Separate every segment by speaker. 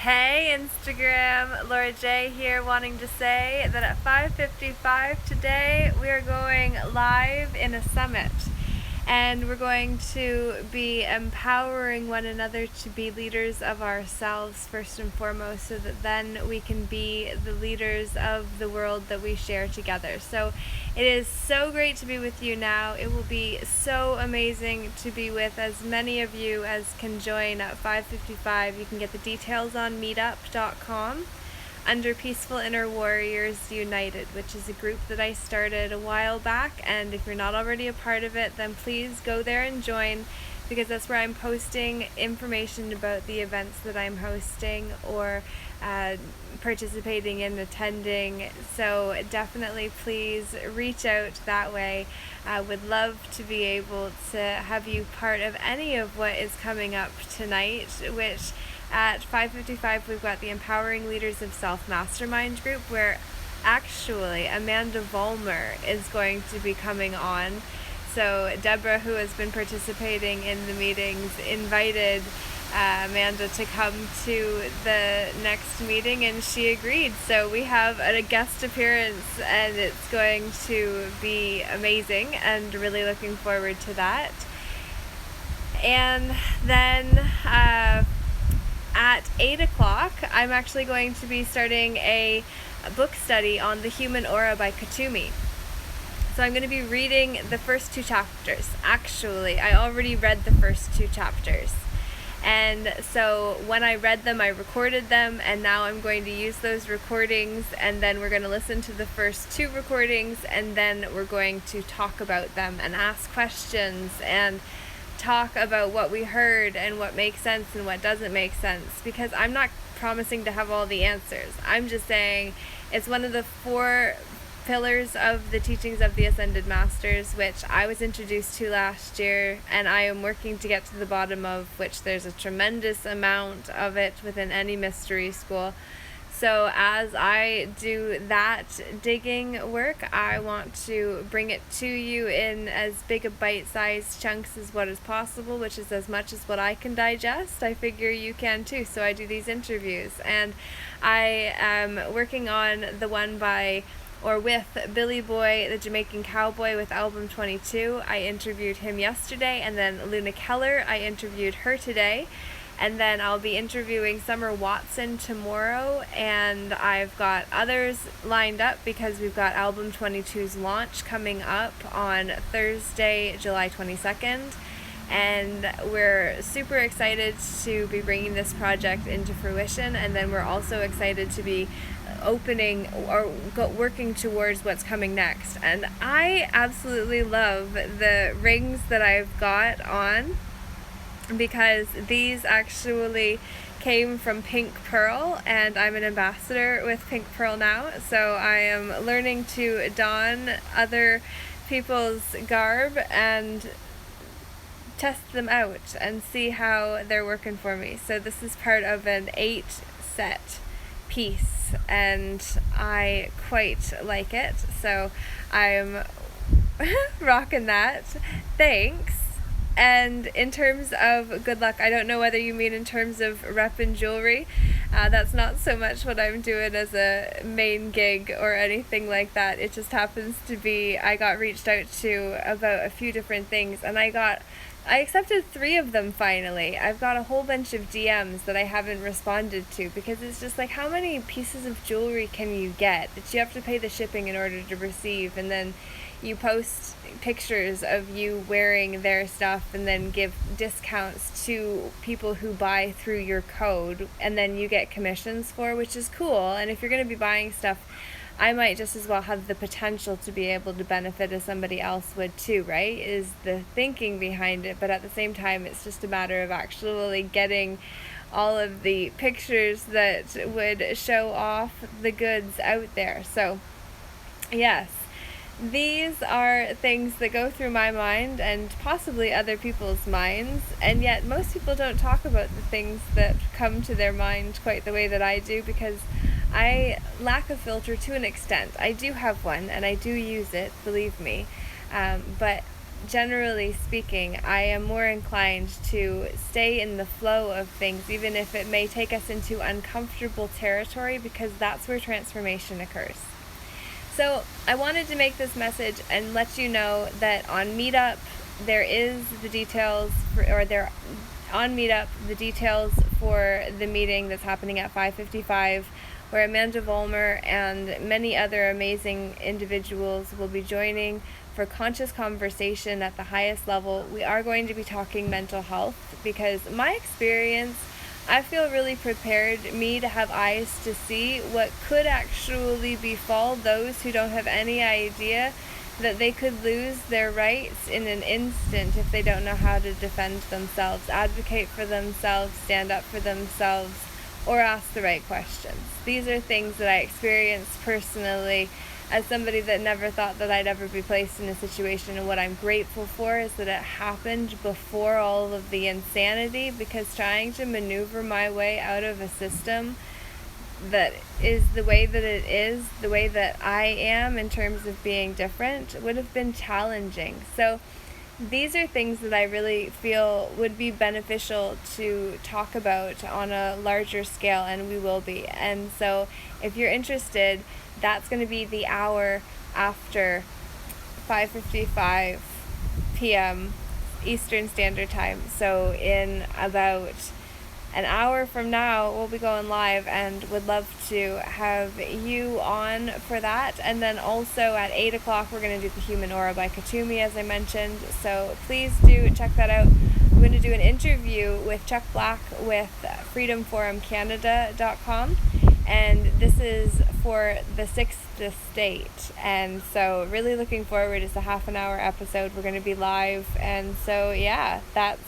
Speaker 1: Hey Instagram, Laura J here, wanting to say that at 5:55 today we are going live in a summit, and we're going to be empowering one another to be leaders of ourselves first and foremost, so that then we can be the leaders of the world that we share together. So it is so great to be with you now. It will be so amazing to be with as many of you as can join at 5:55. You can get the details on meetup.com under Peaceful Inner Warriors United, which is a group that I started a while back, and if you're not already a part of it, then please go there and join, because that's where I'm posting information about the events that I'm hosting or participating in, attending. So definitely please reach out that way. I would love to be able to have you part of any of what is coming up tonight, which at 5:55 we've got the Empowering Leaders of Self Mastermind group, where actually Amanda Vollmer is going to be coming on. So Deborah, who has been participating in the meetings, invited Amanda to come to the next meeting, and she agreed. So we have a guest appearance, and it's going to be amazing, and really looking forward to that. And then at 8 o'clock, I'm actually going to be starting a book study on The Human Aura by Katumi. So I'm going to be reading the first two chapters. Actually, I already read the first two chapters. And so when I read them, I recorded them, and now I'm going to use those recordings, and then we're going to listen to the first two recordings, and then we're going to talk about them and ask questions and talk about what we heard and what makes sense and what doesn't make sense, because I'm not promising to have all the answers. I'm just saying it's one of the 4 pillars of the teachings of the Ascended Masters, which I was introduced to last year, and I am working to get to the bottom of, which there's a tremendous amount of it within any mystery school. So as I do that digging work, I want to bring it to you in as big a bite-sized chunks as what is possible, which is as much as what I can digest. I figure you can too, so I do these interviews. And I am working on the one with Billy Boy, the Jamaican Cowboy, with album 22. I interviewed him yesterday, and then Luna Keller, I interviewed her today. And then I'll be interviewing Summer Watson tomorrow, and I've got others lined up because we've got album 22's launch coming up on Thursday, July 22nd. And we're super excited to be bringing this project into fruition, and then we're also excited to be opening or working towards what's coming next. And I absolutely love the rings that I've got on, because these actually came from Pink Pearl, and I'm an ambassador with Pink Pearl now, so I am learning to don other people's garb and test them out and see how they're working for me. So this is part of an 8-set piece, and I quite like it, so I'm rocking that. Thanks. And in terms of good luck, I don't know whether you mean in terms of rep and jewelry. That's not so much what I'm doing as a main gig or anything like that. It just happens to be I got reached out to about a few different things, and I accepted 3 of them finally. I've got a whole bunch of DMs that I haven't responded to, because it's just like, how many pieces of jewelry can you get that you have to pay the shipping in order to receive, and then you post pictures of you wearing their stuff and then give discounts to people who buy through your code, and then you get commissions for, which is cool. And if you're going to be buying stuff, I might just as well have the potential to be able to benefit as somebody else would too, right? Is the thinking behind it. But at the same time, it's just a matter of actually getting all of the pictures that would show off the goods out there. So yes, these are things that go through my mind and possibly other people's minds, and yet most people don't talk about the things that come to their mind quite the way that I do, because I lack a filter to an extent. I do have one, and I do use it, believe me, but generally speaking, I am more inclined to stay in the flow of things, even if it may take us into uncomfortable territory, because that's where transformation occurs. So I wanted to make this message and let you know that on Meetup, there is the details on Meetup the details for the meeting that's happening at 5:55, where Amanda Vollmer and many other amazing individuals will be joining for conscious conversation at the highest level. We are going to be talking mental health, because my experience, I feel really prepared me to have eyes to see what could actually befall those who don't have any idea that they could lose their rights in an instant if they don't know how to defend themselves, advocate for themselves, stand up for themselves, or ask the right questions. These are things that I experienced personally as somebody that never thought that I'd ever be placed in a situation, and what I'm grateful for is that it happened before all of the insanity, because trying to maneuver my way out of a system that is the way that it is, the way that I am in terms of being different, would have been challenging. So these are things that I really feel would be beneficial to talk about on a larger scale, and we will be. And so if you're interested, that's going to be the hour after 5:55 p.m. Eastern Standard Time. So in about an hour from now, we'll be going live, and would love to have you on for that. And then also at 8 o'clock, we're going to do the Human Aura by Katumi, as I mentioned. So please do check that out. I'm going to do an interview with Chuck Black with freedomforumcanada.com. And this is for the 6th estate. And so really looking forward. It's a half an hour episode. We're going to be live. And so, yeah, that's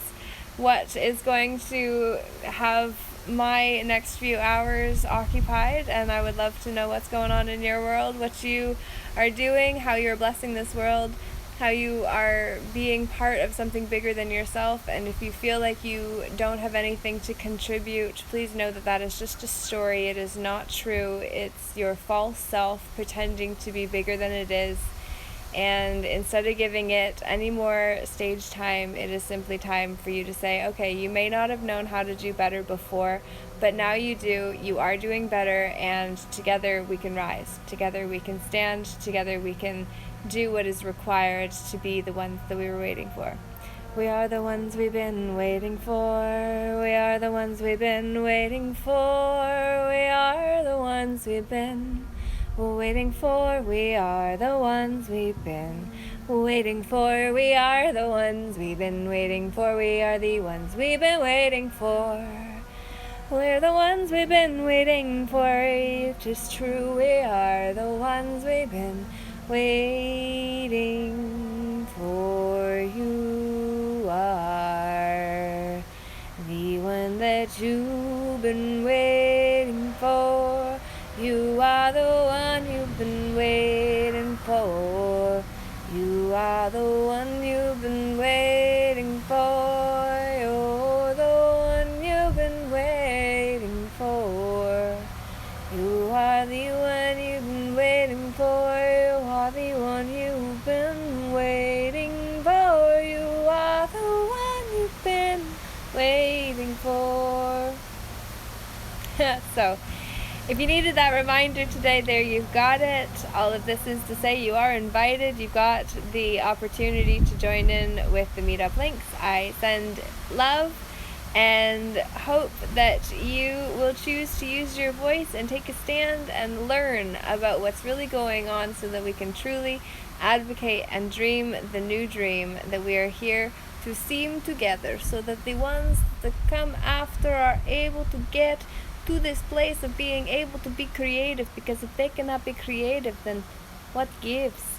Speaker 1: what is going to have my next few hours occupied. And I would love to know what's going on in your world, what you are doing, how you're blessing this world, how you are being part of something bigger than yourself. And if you feel like you don't have anything to contribute, please know that that is just a story. It is not true. It's your false self pretending to be bigger than it is. And instead of giving it any more stage time, it is simply time for you to say, okay, you may not have known how to do better before, but now you do. You are doing better, and together we can rise. Together we can stand. Together we can do what is required to be the ones that we were waiting for. We are the ones we've been waiting for. We are the ones we've been waiting for. We are the ones we've been waiting for. We are the ones we've been waiting for. We are the ones we've been waiting for. We are the ones we've been waiting for. We're the ones we've been waiting for. It is true. We are the ones we've been waiting for. You are the one that you've been waiting for. You are the one you've been waiting for. You are the one you've been waiting for. You're the one you've been waiting for. You are the one you've been waiting for. You are the one you've been waiting for. You are the one you've been waiting for. So, if you needed that reminder today, there you've got it. All of this is to say you are invited. You've got the opportunity to join in with the meetup links. I send love and hope that you will choose to use your voice and take a stand and learn about what's really going on, so that we can truly advocate and dream the new dream that we are here to seem together, so that the ones that come after are able to get to this place of being able to be creative. Because if they cannot be creative, then what gives?